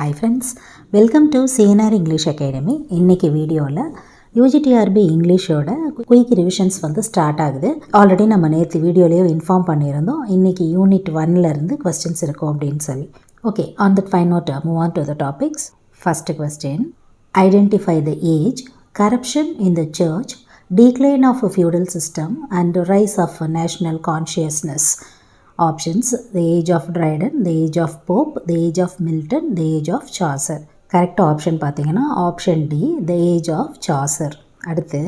Hi friends, welcome to CNR English Academy. இன்னைக்கு வீடியோவில் UGTRB இங்கிலீஷோட quick revisions start ஆகுது. Already நம்ம நேற்று வீடியோலேயே இன்ஃபார்ம் பண்ணியிருந்தோம். இன்னைக்கு யூனிட் 1லேருந்து கொஸ்டின்ஸ் இருக்கும் அப்படின்னு சொல்லி. Okay, on that fine note move on to the topics. First question, identify the age, corruption in the church, decline of a feudal system and rise of national consciousness. Options: the age of Dryden, the age of Pope, the age of Milton, the age of Chaucer. Correct option பார்த்தீங்கன்னா option D, the age of Chaucer. அடுத்து,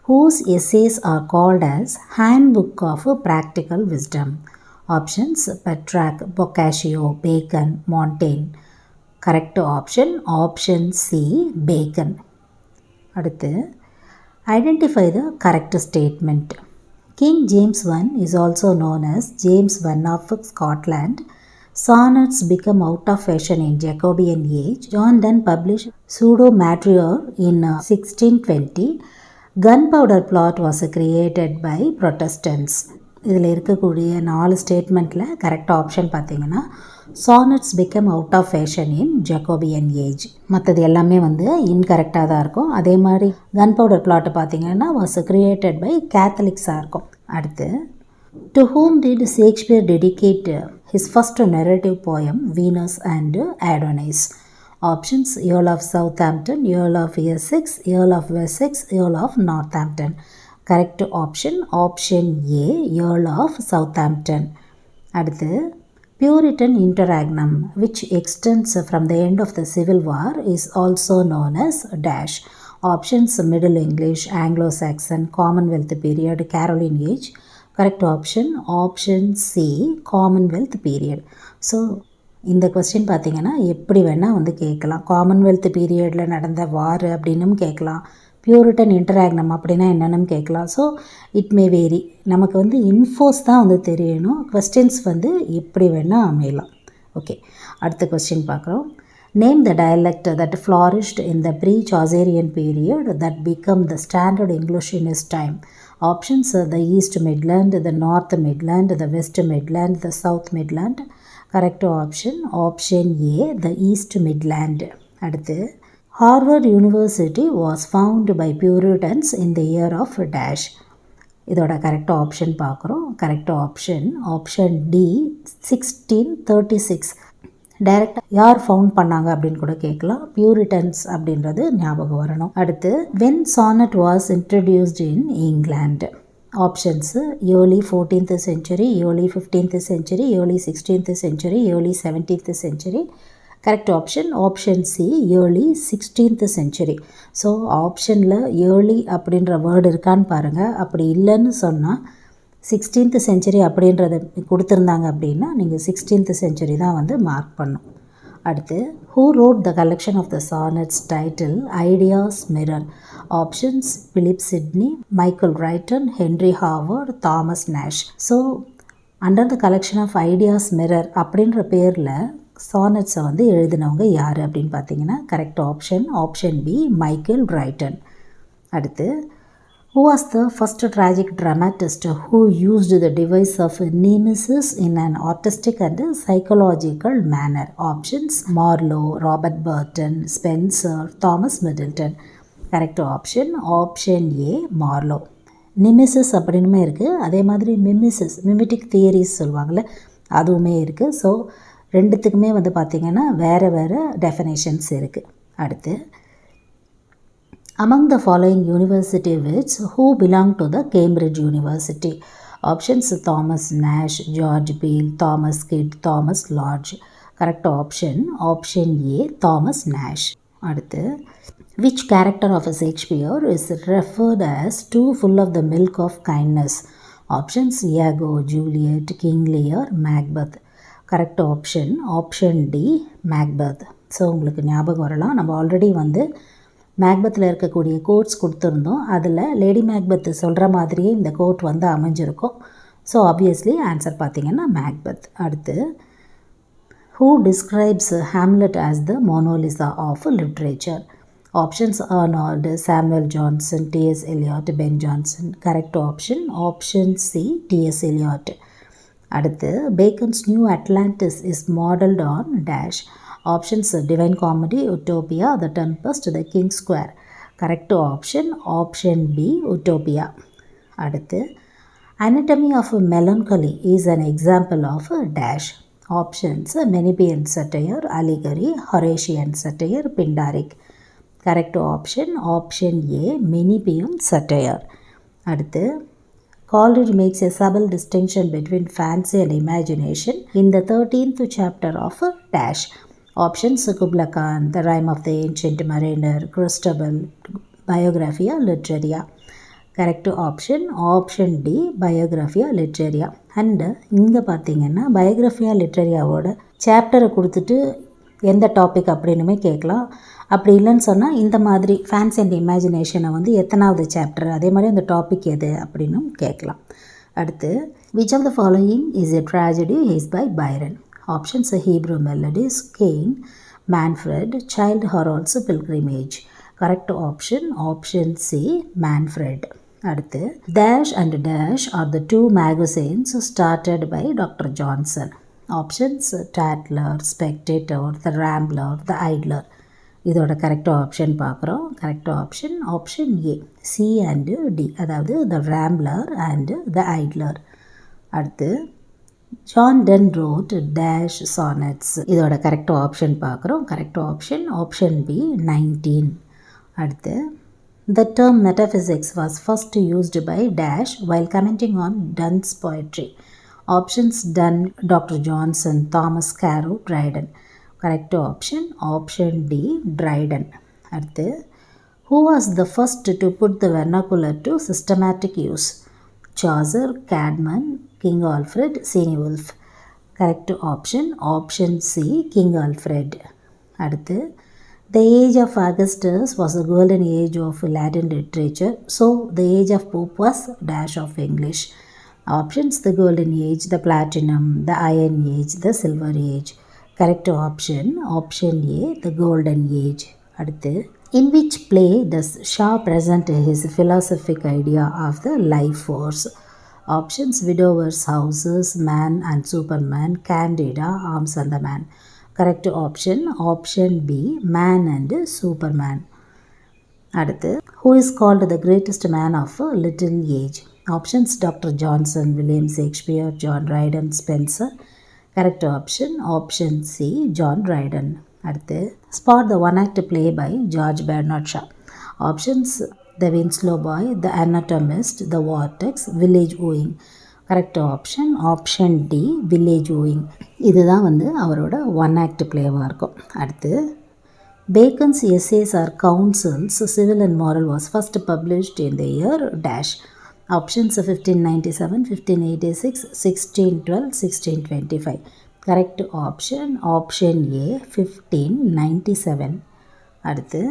whose essays are called as Handbook of Practical Wisdom? Options: Petrarch, Boccaccio, Bacon, Montaigne. Correct option C, Bacon. அடுத்து, identify the correct statement. King James I is also known as James I of Scotland. Sonnets become out of fashion in Jacobean age. John Donne published Pseudo-Matrior in 1620. Gunpowder plot was created by Protestants. இதில் இருக்கக்கூடிய 4 ஸ்டேட்மெண்ட்டில் correct option பார்த்தீங்கன்னா sonnets become out of fashion in Jacobean age. மற்றது எல்லாமே இன்கரெக்டாக தான் இருக்கும். அதே மாதிரி கன் பவுடர் பிளாட் பார்த்தீங்கன்னா வாஸ் கிரியேட்டட் பை கேத்தலிக்ஸாக இருக்கும். அடுத்து, to whom did Shakespeare dedicate his first narrative poem Venus and Adonis? Options: Earl of Southampton, Earl of Essex, Earl of Wessex, Earl of Northampton. Correct option A, Earl of Southampton. அடுத்து, Puritan interregnum which extends from the end of the Civil War is also known as dash. Options: Middle English, Anglo-Saxon, Commonwealth period, Caroline age. Correct option C, Commonwealth period. So இந்த question பார்த்தீங்கன்னா எப்படி வேணால் கேட்கலாம். Commonwealth பீரியடில் நடந்த வார் அப்படின்னும் கேட்கலாம், Puritan இன்டராக்னம் அப்படின்னா என்னென்னு கேட்கலாம். So it may vary. நமக்கு இன்ஃபோஸ் தான் தெரியணும். கொஸ்டின்ஸ் எப்படி வேணால் அமையலாம். ஓகே, அடுத்த கொஸ்டின் பார்க்குறோம். Name the dialect that flourished in the pre-Chaucerian period that became the standard English in is time. Options: the East Midland, the North Midland, the West Midland, the South Midland. Correct option A, the East Midland. அடுத்து, Harvard University was founded by Puritans in the year of dash. இதோட correct option பார்க்குறோம். Correct option D, 1636. டைரக்டாக யார் found பண்ணாங்க அப்படின்னு கூட கேட்கலாம். Puritans அப்படின்றது ஞாபகம் வரணும். அடுத்து, when sonnet was introduced in England? Options: early 14th century, early 15th century, early 16th century, early 17th century. Correct option C, early 16th century. So ஆப்ஷனில் ஏர்லி அப்படின்ற வேர்டு இருக்கான்னு பாருங்கள். அப்படி இல்லைன்னு சொன்னால் 16th century அப்படின்றத கொடுத்துருந்தாங்க அப்படின்னா நீங்கள் 16th century தான் மார்க் பண்ணும். அடுத்து, who wrote the collection of the sonnets titled Ideas Mirror? Options: Philip Sidney, Michael Drayton, Henry Howard, Thomas Nashe. So under the collection of Ideas Mirror அப்படின்ற பேரில் சானட்ஸை எழுதினவங்க யார் அப்படின்னு பார்த்தீங்கன்னா correct option B, Michael Drayton. அடுத்து, who was the first tragic dramatist who used the device of nemesis in an artistic and psychological manner? Options: Marlowe, Robert Burton, Spenser, Thomas Middleton. Correct option A, Marlowe. நிமிசிஸ் அப்படின்னுமே இருக்குது. அதே மாதிரி மிமிட்டிக் theories சொல்லுவாங்கள்ல, அதுவுமே இருக்குது. So ரெண்டுத்துக்குமே பார்த்திங்கன்னா வேறு வேறு டெஃபினேஷன்ஸ் இருக்குது. அடுத்து, among the following university wits who belong to the Cambridge University? Options: Thomas Nash, George Beale, Thomas Kidd, Thomas Lodge. Correct option A, Thomas Nash. அடுத்து, which character of Shakespeare is referred as too full of the milk of kindness? Options: Iago, Juliet, King Lear, Macbeth. Correct option D, Macbeth. So உங்களுக்கு ஞாபகம் வரலாம், நம்ம already மேக்பெத்தில் இருக்கக்கூடிய quotes கொடுத்துருந்தோம். அதில் lady Macbeth சொல்கிற மாதிரியே இந்த கோட் அமைஞ்சிருக்கும். ஸோ ஆப்வியஸ்லி ஆன்சர் பார்த்தீங்கன்னா மேக்பெத். அடுத்து, who describes Hamlet as the Mona Lisa of literature? Options: Arnold, Samuel Johnson, T.S. Eliot, Ben Jonson. Correct option C, T.S. Eliot. அடுத்து, Bacon's New Atlantis is modeled on dash. Options: Divine Comedy, Utopia, The Tempest, The King's Square. Correct option option B, Utopia. அடுத்து Anatomy of Melancholy is an example of dash. Options: Menippean satire, allegory, Horatian satire, Pindaric. Correct option option A, Menippean satire. அடுத்து Coleridge makes a subtle distinction between fancy and imagination in the 13th chapter of dash. Options: Kubla Khan, The Rime of the Ancient Mariner, Christabel, Biographia Literaria. Correct option option D, Biographia Literaria. And இங்கே பார்த்தீங்கன்னா பயோகிராஃபியா லிட்ரரியாவோட சாப்டரை கொடுத்துட்டு எந்த topic அப்படின்னுமே கேட்கலாம். அப்படி இல்லைன்னு சொன்னால் இந்த மாதிரி ஃபேன்ஸ் அண்ட் இமேஜினேஷனை வந்து எத்தனாவது சாப்டர், அதே மாதிரி அந்த டாபிக் எது அப்படின்னும் கேட்கலாம். அடுத்து which of the following is a tragedy is by Byron? Options: Hebrew Melodies, Cain, Manfred, Childe Harold's Pilgrimage. Correct option option C, Manfred. அடுத்து Dash and Dash are the two magazines started by Dr. Johnson. Options: Tatler, Spectator, The Rambler, The Idler. இதோட correct option பார்க்குறோம். Correct option option A, C and D, அதாவது the Rambler and the Idler. அடுத்து John Donne wrote dash sonnets. இதோட correct option பார்க்குறோம். Correct option option B, 19. அடுத்து the term metaphysics was first used by dash while commenting on Donne's poetry. Options: Donne, Dr. Johnson, Thomas Carew, Dryden. Correct option option D, Dryden. அடுத்து who was the first to put the vernacular to systematic use? Chaucer, Cadman, King Alfred, Cynewulf. Correct option option C, King Alfred. அடுத்து the age of Augustus was the golden age of Latin literature, so the age of Pope was dash of English. Options: the golden age, the platinum, the iron age, the silver age. Correct option option A, the golden age. அடுத்து in which play does Shaw present his philosophic idea of the life force? Options: Widower's Houses, Man and Superman, Candida, Arms and the Man. Correct option option B, Man and Superman. அடுத்து who is called the greatest man of little age? Options: Dr. Johnson, William Shakespeare, John Dryden, Spencer. Correct option option C, John Dryden. அடுத்து spot the one act play by George Bernard Shaw. Options: The Winslow Boy, The Anatomist, The Vortex, Village Wooing. Correct option option D, Village Wooing. இதுதான் வந்து அவரோட one act பிளேவாக இருக்கும். அடுத்து Bacon's Essays or Counsels Civil and Moral was first published in the year dash. Options 1597, 1586, 1612, 1625. Correct option option A, 1597. அடுத்து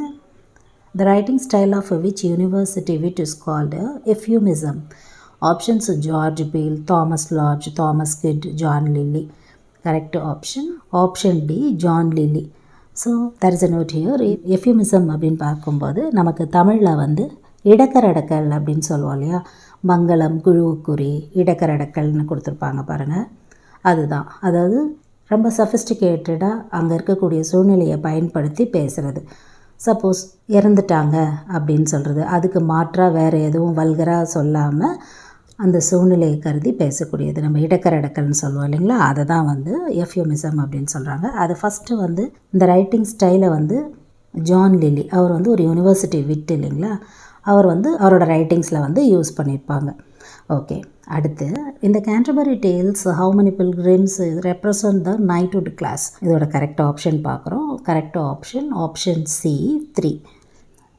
the writing style of which university wit is called euphemism? Options: George Beale, Thomas Lodge, Thomas Kidd, John Lilly. Correct option option D, John Lilly. So there is a note here. euphemism அப்படின்னு பார்க்கும்போது நமக்கு தமிழில் வந்து இடக்கரடக்கல் அப்படின்னு சொல்லுவோம் இல்லையா, மங்களம், குழுவுக்குறி, இடக்கரடக்கல்னு கொடுத்துருப்பாங்க பாருங்கள். அதுதான், அதாவது ரொம்ப சஃபிஸ்டிகேட்டடாக அங்கே இருக்கக்கூடிய சூழ்நிலையை பயன்படுத்தி பேசுகிறது. சப்போஸ் இறந்துட்டாங்க அப்படின்னு சொல்கிறது, அதுக்கு மாற்றாக வேறு எதுவும் வல்கராக சொல்லாமல் அந்த சூழ்நிலையை கருதி பேசக்கூடியது நம்ம இடக்கரடக்கல்னு சொல்லுவோம் இல்லைங்களா, அதை தான் வந்து எஃப்யூமிசம் அப்படின்னு சொல்கிறாங்க. அது ஃபஸ்ட்டு வந்து இந்த ரைட்டிங் ஸ்டைலை வந்து ஜான் லில்லி, அவர் வந்து ஒரு யூனிவர்சிட்டி விட் இல்லைங்களா, அவர் வந்து அவரோட ரைட்டிங்ஸில் வந்து யூஸ் பண்ணியிருப்பாங்க. ஓகே, அடுத்து இந்த Canterbury Tales how many pilgrims represent the knighthood class? இதோட கரெக்ட் ஆப்ஷன் பார்க்குறோம். Correct option option C, 3.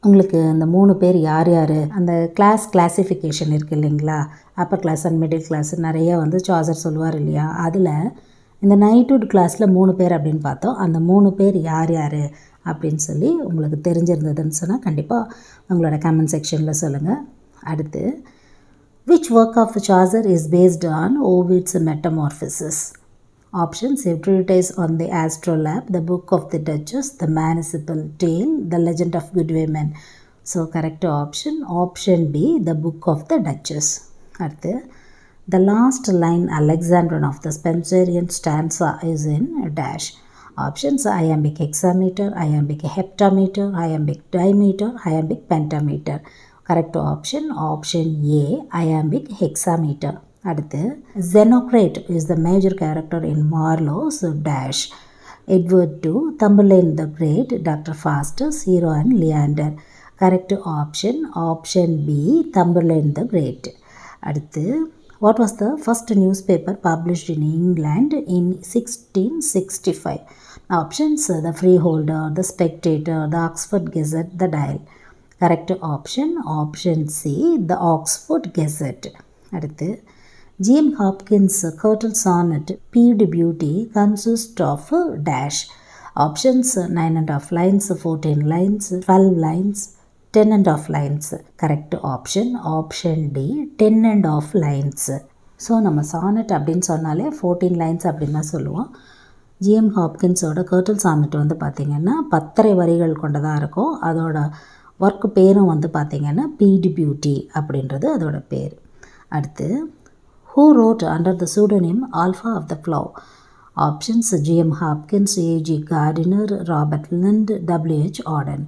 உங்களுக்கு இந்த 3 பேர் யார் யார், அந்த கிளாஸிஃபிகேஷன் இருக்குது இல்லைங்களா, upper class and middle class நிறைய வந்து சாசர் சொல்லுவார் இல்லையா, அதில் இந்த நைட்வுட் கிளாஸில் 3 பேர் அப்படின்னு பார்த்தோம். அந்த 3 பேர் யார் யார் அப்படின்னு சொல்லி உங்களுக்கு தெரிஞ்சிருந்ததுன்னு சொன்னால் கண்டிப்பாக உங்களோட கமெண்ட் செக்ஷனில் சொல்லுங்கள். அடுத்து which work of Chaucer is based on Ovid's Metamorphoses? Options: A Treatise on the Astrolabe, The Book of the Duchess, The Municipal Tale, The Legend of Good Women. So correct option option B, The Book of the Duchess. அடுத்து the last line Alexandrine of the Spenserian stanza is in dash. Options iambic hexameter, iambic heptameter, iambic dimeter, iambic pentameter. Correct option option A iambic hexameter. அடுத்து Xenocrate is the major character in Marlowe's Dash. Edward II, Tamburlaine the Great, Dr. Faustus, Hero and Leander. Correct option option B Tamburlaine the Great. அடுத்து what was the first newspaper published in England in 1665? Options the Freeholder, the Spectator, the Oxford Gazette, the Dial. Correct option option C the Oxford Gazette. அடுத்து G.M. Hopkins' curtal sonnet Peed Beauty consists of dash. Options 9.5 lines, 14 lines, 12 lines, 10.5 lines. Correct option option D 10.5 lines. So நம்ம sonnet அப்படின்னு சொன்னாலே 14 lines அப்படின்னு தான் சொல்லுவோம். GM ஹாப்கின்ஸோட கர்ட்டல் sonnet வந்து பார்த்திங்கன்னா 10 வரிகள் கொண்டதாக இருக்கும். அதோட ஒர்க் பேரும் வந்து பார்த்திங்கன்னா பீட் பியூட்டி அப்படின்றது அதோட பேர். அடுத்து who wrote under the pseudonym Alpha of the Plough? Options G.M. Hopkins, A.G. Gardiner, Robert Lind, W.H. Auden.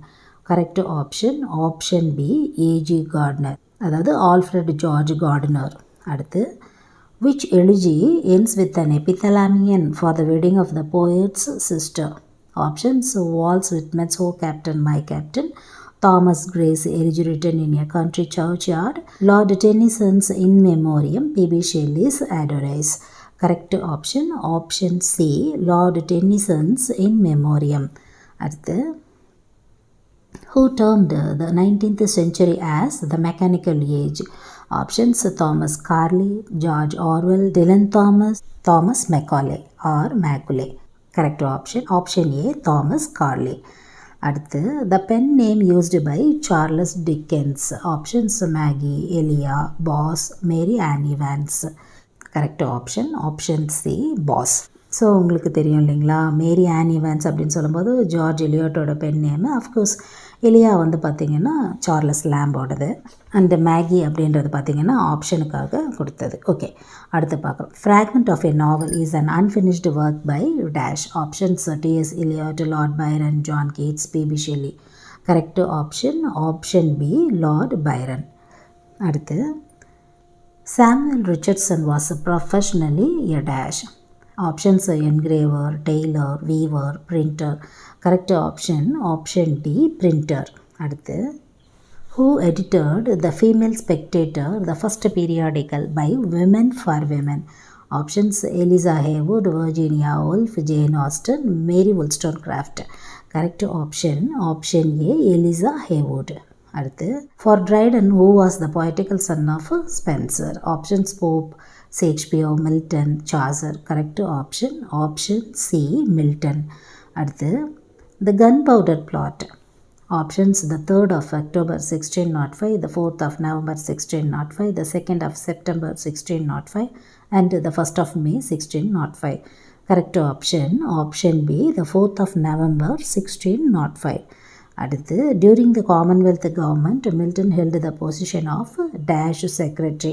Correct option option B A.G. Gardiner, அதாவது ஆல்ஃப்ரெட் ஜார்ஜ் கார்டினர். அடுத்து which elegy ends with an epithalamion for the wedding of the poet's sister? Options Waltz Whitman's Oh Captain, My Captain, Thomas Gray's elegy written in a country churchyard, Lord Tennyson's In Memoriam, P.B. Shelley's Adonais. Correct option option C Lord Tennyson's In Memoriam. அடுத்து who termed the 19th century as the mechanical age? Options Thomas Carlyle, George Orwell, Dylan Thomas, Thomas Macaulay or Macaulay. Correct option option A Thomas Carlyle. அடுத்து the pen name used by Charles Dickens. Options Maggie, Elia, Boss, Mary Ann Evans. Correct option option C Boss. So உங்களுக்கு தெரியும் இல்லைங்களா, மேரி on Evans அப்படின்னு சொல்லும்போது George எலியட்டோட pen name. Of course எலியா வந்து பார்த்திங்கன்னா Charles லேம்போடது. And Maggi அப்படின்றது பார்த்திங்கன்னா ஆப்ஷனுக்காக கொடுத்தது. ஓகே, அடுத்து பார்க்குறோம். Fragment of a Novel is an unfinished work by dash. Options TS Eliot, Lord Byron, John Keats, PB Shelley. Correct option option B Lord Byron. அடுத்து Samuel Richardson was professionally a dash. Options engraver, tailor, weaver, printer. Correct option option D printer. அடுத்து who edited the Female Spectator, the first periodical by Women for Women? Options Eliza Haywood, Virginia Woolf, Jane Austen, Mary Wollstonecraft. Correct option option A Eliza Haywood. அடுத்து for Dryden, who was the poetical son of Spenser? Options Pope, Shakespeare, Milton, Chaucer. Correct option option C Milton. அடுத்து the gunpowder plot. Options the 3rd of October 1605, the 4th of November 1605, the 2nd of September 1605 and the 1st of May 1605. Correct option option B the 4th of November 1605. அடுத்து during the Commonwealth government, Milton held the position of dash secretary.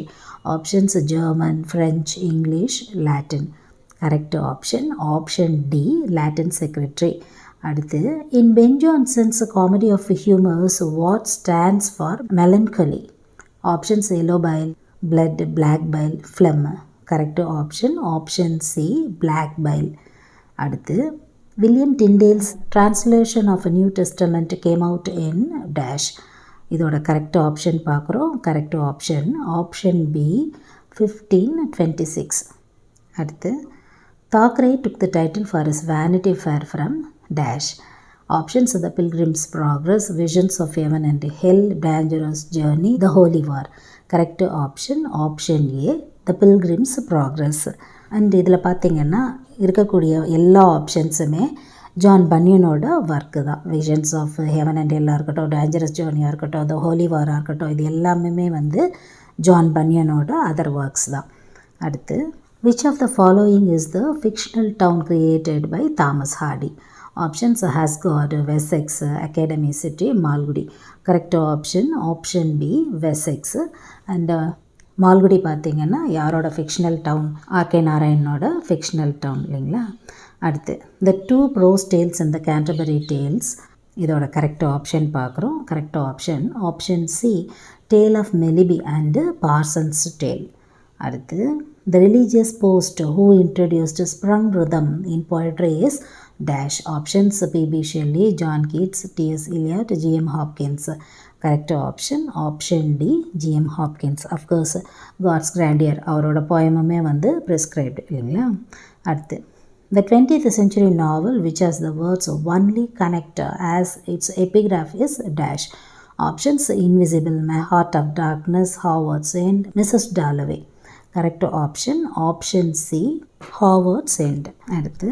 Options German, French, English, Latin. Correct option option D Latin secretary. அடுத்து in Ben Jonson's comedy of humors, what stands for melancholy? Options yellow bile, blood, black bile, phlegm. Correct option option C black bile. அடுத்து William Tyndale's translation of a New Testament came out in dash. இதோட correct option பார்க்குறோம். Correct option option B 1526. அடுத்து Thackeray took the title for his Vanity Fair from dash. Options The Pilgrim's Progress, Visions of Heaven and Hell, Dangerous Journey, The Holy War. Correct option option A The Pilgrim's Progress. And இதில் பார்த்திங்கன்னா இருக்கக்கூடிய எல்லா ஆப்ஷன்ஸுமே John பன்யனோட work தான். Visions of heaven and ஹெல்லாக இருக்கட்டும், dangerous ஜேர்னியாக இருக்கட்டும், த ஹோலி வாராக இருக்கட்டும், இது எல்லாமே வந்து ஜான் பன்யனோட அதர் ஒர்க்ஸ் தான். அடுத்து which of the following is the fictional town created by Thomas Hardy? Options Asgard, Wessex, Academy City, Malgudi. Correct option option B Wessex. And Malgudi பார்த்திங்கன்னா யாரோட ஃபிக்ஷனல் டவுன்? ஆர்கே நாராயணனோட ஃபிக்ஷனல் டவுன் இல்லைங்களா. அடுத்து the two prose tales in the Canterbury Tales, இதோட correct option பார்க்குறோம். Correct option C, Tale of Melibee and Parson's Tale. அடுத்து the religious post who introduced sprung rhythm in poetry is dash. Options P.B. Shelley, John Keats, T.S. Eliot, G.M. Hopkins. Correct option D, G.M. Hopkins. Of course, God's Grandeur அவரோட போயமுமே வந்து prescribed இல்லைங்களா. அடுத்து the 20th century novel which has the words only connect as its epigraph is dash. Options Invisible Man, Heart of Darkness, Howard's End, Mrs. Dalloway. Correct option C, Howard's End. அடுத்து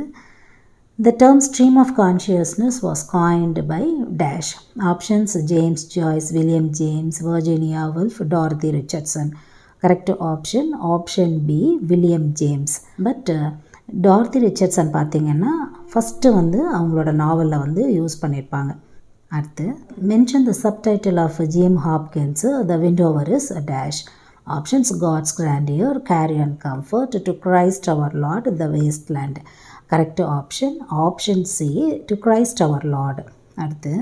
the term stream of consciousness was coined by dash. Options James Joyce, William James, Virginia Woolf, Dorothy Richardson. Correct option B, William James. But Dorothy Richardson பார்த்திங்கன்னா first வந்து அவங்களோட நாவலில் வந்து use பண்ணியிருப்பாங்க. அடுத்து mention the subtitle of GM Hopkins, the Windhover is dash. Options God's Grandeur, Carrion and Comfort, To Christ Our Lord, The Waste Land. Correct option C, To Christ Our Lord. அடுத்து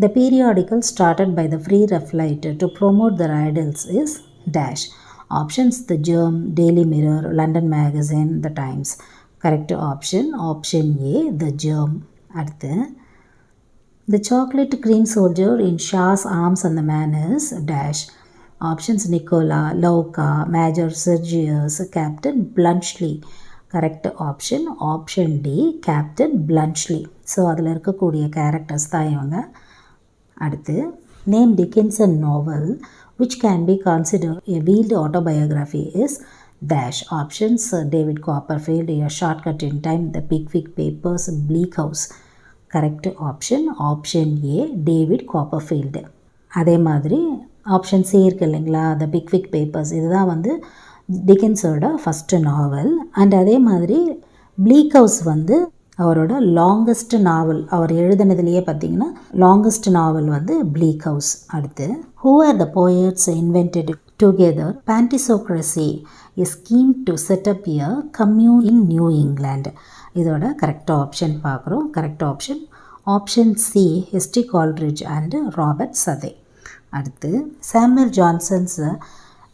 the periodical started by the Pre-Raphaelites to promote the ideals is dash. Options The Germ, Daily Mirror, London Magazine, The Times. Correct option A, The Germ. அடுத்து The chocolate cream soldier in Shah's Arms and the Man is dash. Options Nicola, Lauka, Major Sergius, Captain Bluntschli. Correct option D, Captain Bluntschli. So அதில் இருக்கக்கூடிய characters தான் இவங்க. அடுத்து name Dickinson novel which can be considered a wheeled autobiography is dash. Options David Copperfield, A Shortcut in Time, The Pickwick Papers, Bleak House. Correct option A, David Copperfield. அதே மாதிரி option C இருக்கு இல்லைங்களா, The Pickwick Papers, இதுதான் வந்து டிக்கின்ஸோட first novel. And அதே மாதிரி bleak house வந்து அவரோட லாங்கஸ்ட் நாவல். அவர் எழுதினதுலேயே பார்த்தீங்கன்னா லாங்கஸ்ட் நாவல் வந்து ப்ளீக் ஹவுஸ். அடுத்து who are the poets invented together pantisocracy, a scheme to set up a commune in New England. இதோட கரெக்ட் ஆப்ஷன் பார்க்குறோம். கரெக்ட் ஆப்ஷன் சி, ஹெஸ்டி கால்ட்ரிட்ஜ் அண்ட் ராபர்ட் சதே. அடுத்து Samuel Johnson's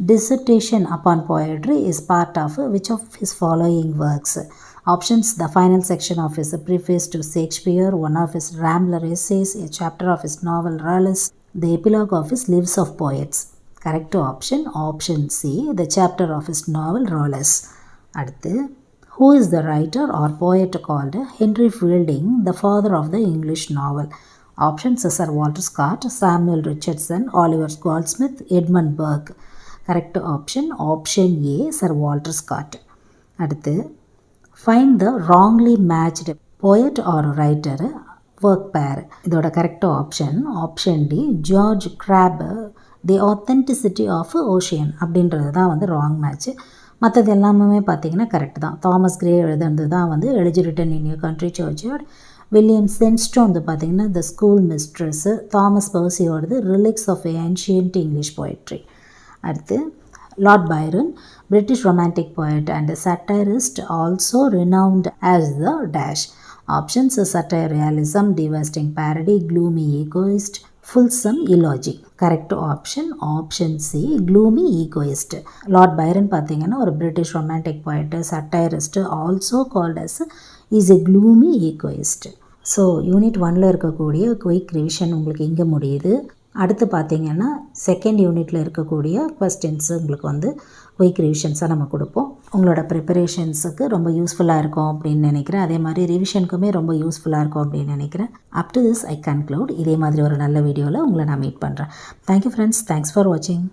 dissertation upon poetry is part of which of his following works? Options the final section of his preface to Shakespeare, one of his Rambler essays, a chapter of his novel Rallis, the epilogue of his Lives of Poets. Correct option C, the chapter of his novel Rallis. அடுத்து who is the writer or poet called Henry Fielding, the father of the English novel? Options Sir Walter Scott, Samuel Richardson, Oliver Goldsmith, Edmund Burke. Correct option A, Sir Walter Scott. அடுத்து find the wrongly matched poet or writer work pair. இதோட correct option D, George Crabbe, the authenticity of ocean அப்படின்றது தான் வந்து wrong match. மற்றது எல்லாமே பார்த்தீங்கன்னா correct தான். Thomas grey எழுதுனது தான் வந்து Elegy Written in your Country Churchyard. William Shenstone வந்து பார்த்தீங்கன்னா த ஸ்கூல் மிஸ்ட்ரஸ்ஸு. தாமஸ் பர்சியோடது Reliques of Ancient English Poetry. அடுத்து Lord Byron, British Romantic poet and satirist, also renowned as the dash. Options satire, realism, devastating parody, gloomy egoist, fulsome eulogy. Correct option C, gloomy egoist. Lord Byrne பார்த்தீங்கன்னா ஒரு British Romantic poet, satirist, also called as is a gloomy egoist. So unit 1ல் இருக்கக்கூடிய quick revision உங்களுக்கு இங்கே முடியுது. அடுத்து பார்த்திங்கன்னா second யூனிட்டில் இருக்கக்கூடிய கொஸ்டின்ஸ் உங்களுக்கு வந்து குயிக் ரிவிஷன்ஸாக நம்ம கொடுப்போம். உங்களோட ப்ரிப்பரேஷன்ஸுக்கு ரொம்ப யூஸ்ஃபுல்லாக இருக்கும் அப்படின்னு நினைக்கிறேன். அதே மாதிரி ரிவிஷனுக்குமே ரொம்ப யூஸ்ஃபுல்லாக இருக்கும் அப்படின்னு நினைக்கிறேன். Up to this I conclude. இதே மாதிரி ஒரு நல்ல வீடியோவில் உங்களை நான் மீட் பண்ணுறேன். தேங்க்யூ ஃப்ரெண்ட்ஸ், தேங்க்ஸ் ஃபார் வாட்சிங்.